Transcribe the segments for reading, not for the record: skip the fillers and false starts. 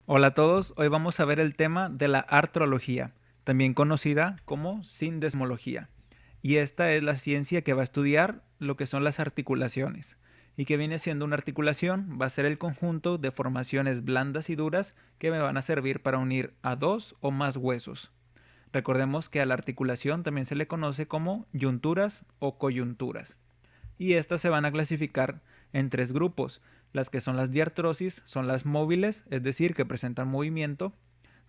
Hola a todos, hoy vamos a ver el tema de la artrología, también conocida como sindesmología. Y esta es la ciencia que va a estudiar lo que son las articulaciones. ¿Y que viene siendo una articulación? Va a ser el conjunto de formaciones blandas y duras que me van a servir para unir a dos o más huesos. Recordemos que a la articulación también se le conoce como yunturas o coyunturas. Y estas se van a clasificar en tres grupos. Las que son las diartrosis son las móviles, es decir, que presentan movimiento.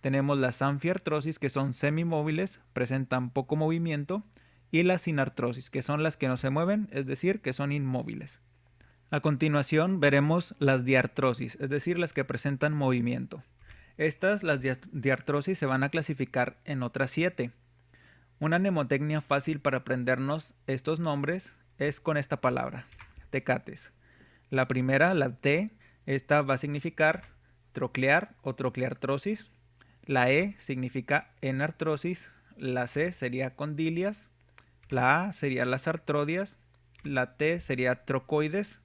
Tenemos las anfiartrosis, que son semimóviles, presentan poco movimiento. Y las sinartrosis, que son las que no se mueven, es decir, que son inmóviles. A continuación veremos las diartrosis, es decir, las que presentan movimiento. Las diartrosis, se van a clasificar en otras 7. Una mnemotecnia fácil para aprendernos estos nombres es con esta palabra, tecates. La primera, la T, esta va a significar troclear o trocleartrosis. La E significa enartrosis. La C sería condilias. La A sería las artrodias. La T sería trocoides.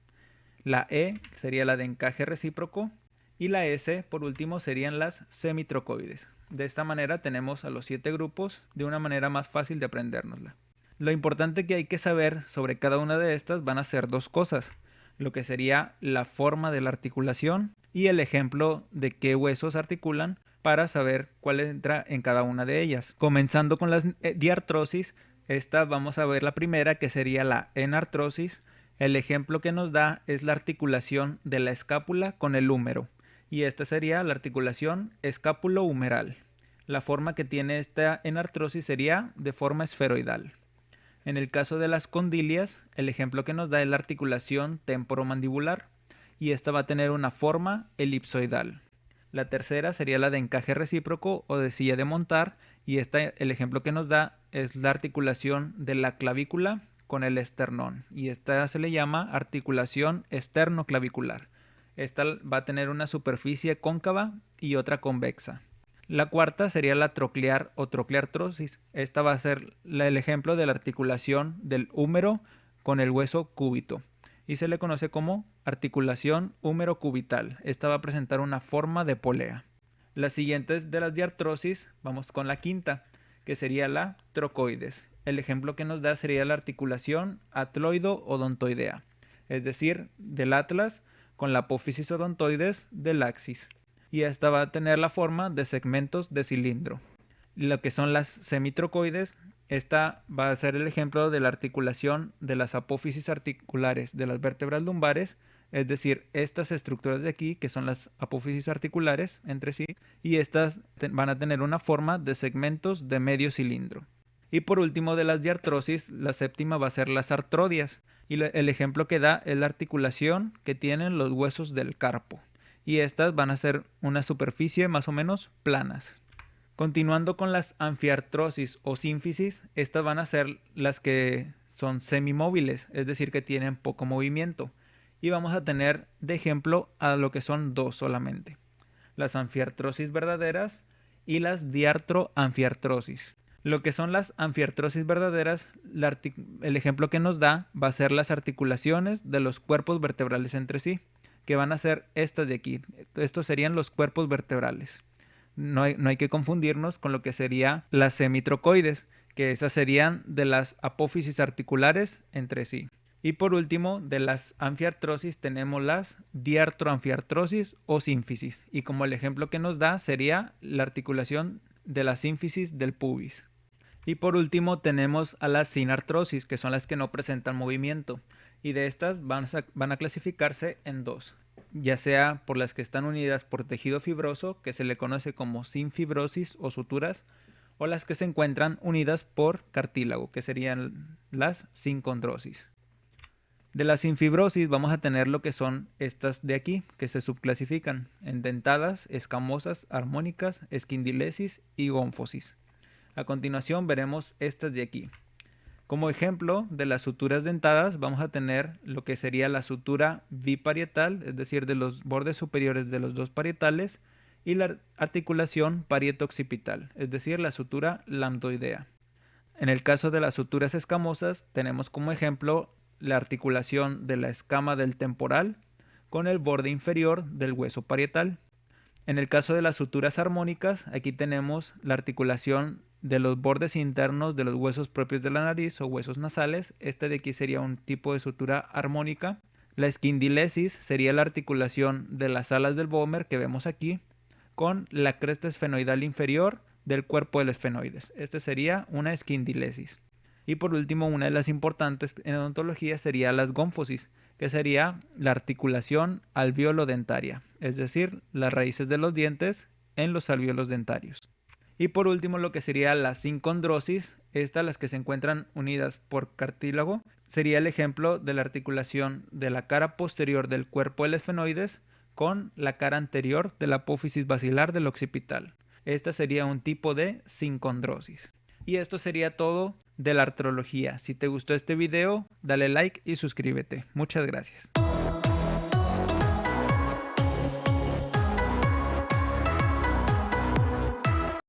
La E sería la de encaje recíproco. Y la S, por último, serían las semitrocoides. De esta manera tenemos a los 7 grupos de una manera más fácil de aprendérnosla. Lo importante que hay que saber sobre cada una de estas van a ser dos cosas: lo que sería la forma de la articulación y el ejemplo de qué huesos articulan para saber cuál entra en cada una de ellas. Comenzando con las diartrosis, esta vamos a ver la primera, que sería la enartrosis. El ejemplo que nos da es la articulación de la escápula con el húmero, y esta sería la articulación escápulo-humeral. La forma que tiene esta enartrosis sería de forma esferoidal. En el caso de las condilias, el ejemplo que nos da es la articulación temporomandibular, y esta va a tener una forma elipsoidal. La tercera sería la de encaje recíproco o de silla de montar, y el ejemplo que nos da es la articulación de la clavícula con el esternón, y esta se le llama articulación esternoclavicular. Esta va a tener una superficie cóncava y otra convexa. La cuarta sería la troclear o trocleartrosis. Esta va a ser el ejemplo de la articulación del húmero con el hueso cúbito, y se le conoce como articulación húmero-cubital. Esta va a presentar una forma de polea. Las siguientes de las diartrosis, vamos con la quinta, que sería la trocoides. El ejemplo que nos da sería la articulación atloido-odontoidea, es decir, del atlas con la apófisis odontoides del axis, y esta va a tener la forma de segmentos de cilindro. Lo que son las semitrocoides, esta va a ser el ejemplo de la articulación de las apófisis articulares de las vértebras lumbares, es decir, estas estructuras de aquí, que son las apófisis articulares entre sí, y estas van a tener una forma de segmentos de medio cilindro. Y por último, de las diartrosis, la séptima va a ser las artrodias, y el ejemplo que da es la articulación que tienen los huesos del carpo, y estas van a ser una superficie más o menos planas. Continuando con las anfiartrosis o sínfisis, estas van a ser las que son semimóviles, es decir, que tienen poco movimiento. Y vamos a tener de ejemplo a lo que son dos solamente: las anfiartrosis verdaderas y las diartroanfiartrosis. Lo que son las anfiartrosis verdaderas, el ejemplo que nos da va a ser las articulaciones de los cuerpos vertebrales entre sí, que van a ser estas de aquí. Estos serían los cuerpos vertebrales. No hay que confundirnos con lo que sería las semitrocoides, que esas serían de las apófisis articulares entre sí. Y por último, de las anfiartrosis tenemos las diartroanfiartrosis o sínfisis, y como el ejemplo que nos da sería la articulación de la sínfisis del pubis. Y por último tenemos a las sinartrosis, que son las que no presentan movimiento, y de estas van a clasificarse en dos: ya sea por las que están unidas por tejido fibroso, que se le conoce como sinfibrosis o suturas, o las que se encuentran unidas por cartílago, que serían las sincondrosis. De la sinfibrosis vamos a tener lo que son estas de aquí, que se subclasifican en dentadas, escamosas, armónicas, esquindilesis y gónfosis. A continuación veremos estas de aquí. Como ejemplo de las suturas dentadas vamos a tener lo que sería la sutura biparietal, es decir, de los bordes superiores de los dos parietales, y la articulación parieto-occipital, es decir, la sutura lambdoidea. En el caso de las suturas escamosas tenemos como ejemplo la articulación de la escama del temporal con el borde inferior del hueso parietal. En el caso de las suturas armónicas, aquí tenemos la articulación de los bordes internos de los huesos propios de la nariz o huesos nasales. Este de aquí sería un tipo de sutura armónica. La esquindilesis sería la articulación de las alas del vómer que vemos aquí con la cresta esfenoidal inferior del cuerpo del esfenoides. Este sería una esquindilesis. Y por último, una de las importantes en odontología sería las gónfosis, que sería la articulación alveolo-dentaria, es decir, las raíces de los dientes en los alvéolos dentarios. Y por último, lo que sería la sincondrosis, estas las que se encuentran unidas por cartílago, sería el ejemplo de la articulación de la cara posterior del cuerpo del esfenoides con la cara anterior de la apófisis basilar del occipital. Esta sería un tipo de sincondrosis. Y esto sería todo de la artrología. Si te gustó este video, dale like y suscríbete. Muchas gracias.